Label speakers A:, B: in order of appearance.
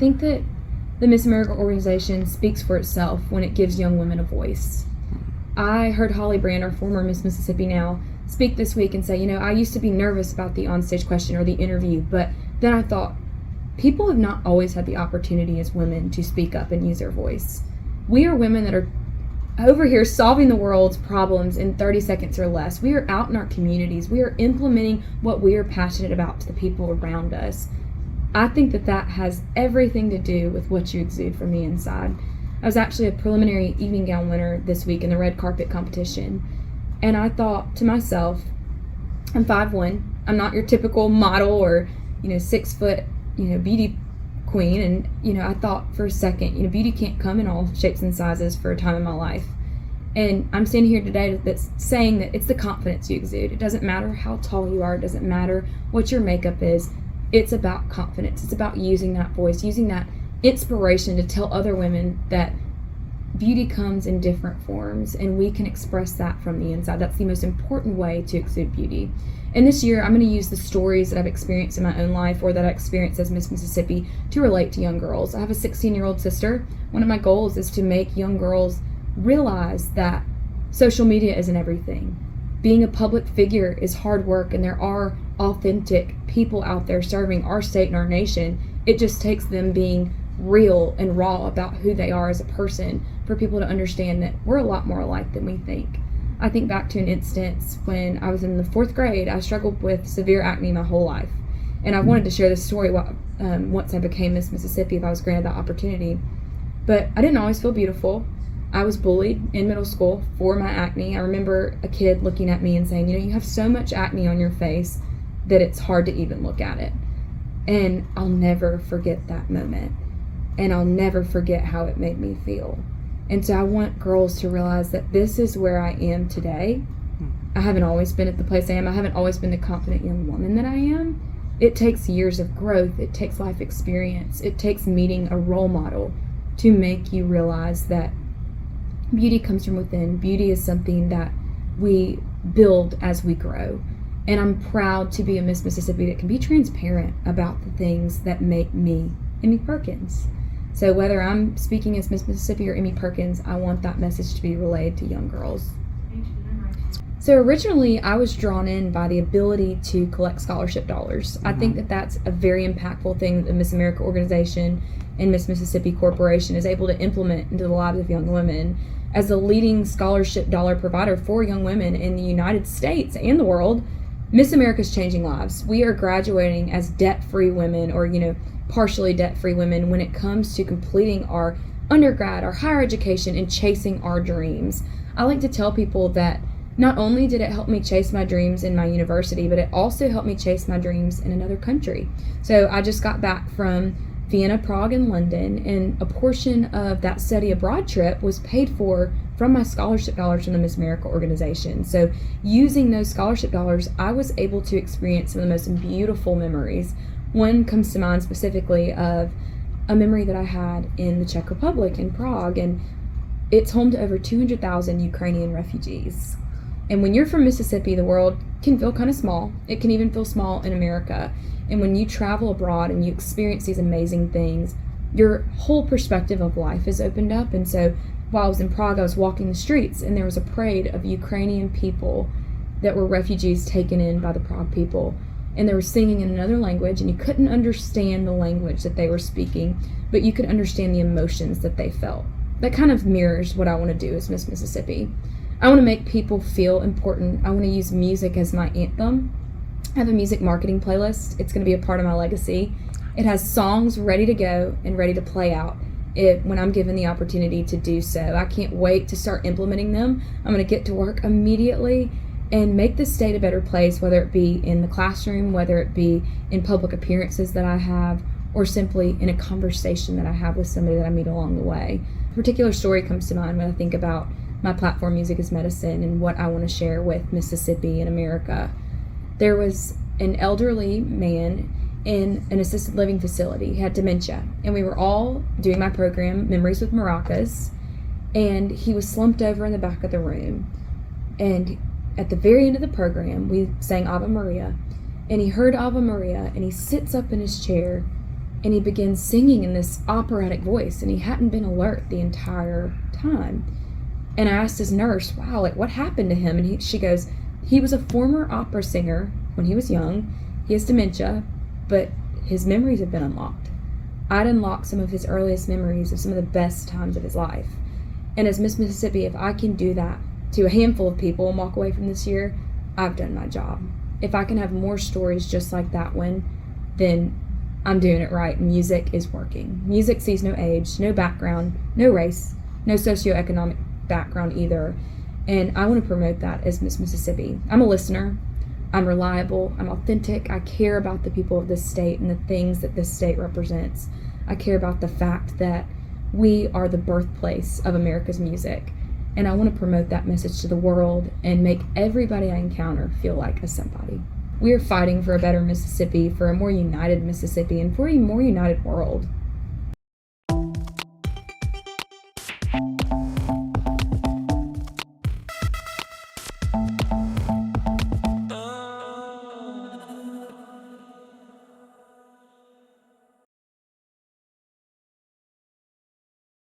A: think that the Miss America organization speaks for itself when it gives young women a voice. I heard Holly Brand, our former Miss Mississippi now, speak this week and say, I used to be nervous about the onstage question or the interview, but then I thought, people have not always had the opportunity as women to speak up and use their voice. We are women that are over here solving the world's problems in 30 seconds or less. We are out in our communities. We are implementing what we are passionate about to the people around us. I think that has everything to do with what you exude from the inside. I was actually a preliminary evening gown winner this week in the red carpet competition, and I thought to myself, I'm 5'1", I'm not your typical model or 6 foot beauty queen, and I thought for a second, beauty can't come in all shapes and sizes for a time in my life. And I'm standing here today that's saying that it's the confidence you exude. It doesn't matter how tall you are, it doesn't matter what your makeup is. It's about confidence. It's about using that voice, using that inspiration to tell other women that beauty comes in different forms and we can express that from the inside. That's the most important way to exude beauty. And this year, I'm going to use the stories that I've experienced in my own life or that I experienced as Miss Mississippi to relate to young girls. I have a 16-year-old sister. One of my goals is to make young girls realize that social media isn't everything. Being a public figure is hard work, and there are authentic people out there serving our state and our nation. It just takes them being real and raw about who they are as a person for people to understand that we're a lot more alike than we think. I think back to an instance when I was in the 4th grade. I struggled with severe acne my whole life, and I wanted to share this story once I became Miss Mississippi if I was granted that opportunity. But I didn't always feel beautiful. I was bullied in middle school for my acne. I remember a kid looking at me and saying, you have so much acne on your face that it's hard to even look at it. And I'll never forget that moment. And I'll never forget how it made me feel. And so I want girls to realize that this is where I am today. I haven't always been at the place I am. I haven't always been the confident young woman that I am. It takes years of growth. It takes life experience. It takes meeting a role model to make you realize that beauty comes from within. Beauty is something that we build as we grow. And I'm proud to be a Miss Mississippi that can be transparent about the things that make me Emmie Perkins. So whether I'm speaking as Miss Mississippi or Emmie Perkins, I want that message to be relayed to young girls. So originally, I was drawn in by the ability to collect scholarship dollars. I think that that's a very impactful thing that the Miss America organization and Miss Mississippi Corporation is able to implement into the lives of young women. As a leading scholarship dollar provider for young women in the United States and the world, Miss America is changing lives. We are graduating as debt-free women or, partially debt-free women when it comes to completing our undergrad, our higher education, and chasing our dreams. I like to tell people that not only did it help me chase my dreams in my university, but it also helped me chase my dreams in another country. So I just got back from Vienna, Prague, and London, and a portion of that study abroad trip was paid for from my scholarship dollars from the Miss America organization. So using those scholarship dollars, I was able to experience some of the most beautiful memories. One comes to mind specifically of a memory that I had in the Czech Republic in Prague, and it's home to over 200,000 Ukrainian refugees. And when you're from Mississippi, the world can feel kind of small. It can even feel small in America. And when you travel abroad and you experience these amazing things, your whole perspective of life is opened up. And so while I was in Prague, I was walking the streets, and there was a parade of Ukrainian people that were refugees taken in by the Prague people. And they were singing in another language, and you couldn't understand the language that they were speaking, but you could understand the emotions that they felt. That kind of mirrors what I want to do as Miss Mississippi. I want to make people feel important. I want to use music as my anthem. I have a music marketing playlist. It's going to be a part of my legacy. It has songs ready to go and ready to play out when I'm given the opportunity to do so. I can't wait to start implementing them. I'm going to get to work immediately and make this state a better place, whether it be in the classroom, whether it be in public appearances that I have, or simply in a conversation that I have with somebody that I meet along the way. A particular story comes to mind when I think about my platform, Music is Medicine, and what I want to share with Mississippi and America. There was an elderly man in an assisted living facility. He had dementia, and we were all doing my program, Memories with Maracas, and he was slumped over in the back of the room. And at the very end of the program, we sang Ave Maria, and he heard Ave Maria, and he sits up in his chair, and he begins singing in this operatic voice, and he hadn't been alert the entire time. And I asked his nurse, wow, like what happened to him? And she goes, he was a former opera singer when he was young. He has dementia, but his memories have been unlocked. I'd unlocked some of his earliest memories of some of the best times of his life. And as Miss Mississippi, if I can do that to a handful of people and walk away from this year, I've done my job. If I can have more stories just like that one, then I'm doing it right. Music is working. Music sees no age, no background, no race, no socioeconomic background either. And I want to promote that as Miss Mississippi. I'm a listener. I'm reliable. I'm authentic. I care about the people of this state and the things that this state represents. I care about the fact that we are the birthplace of America's music. And I want to promote that message to the world and make everybody I encounter feel like a somebody. We are fighting for a better Mississippi, for a more united Mississippi, and for a more united world.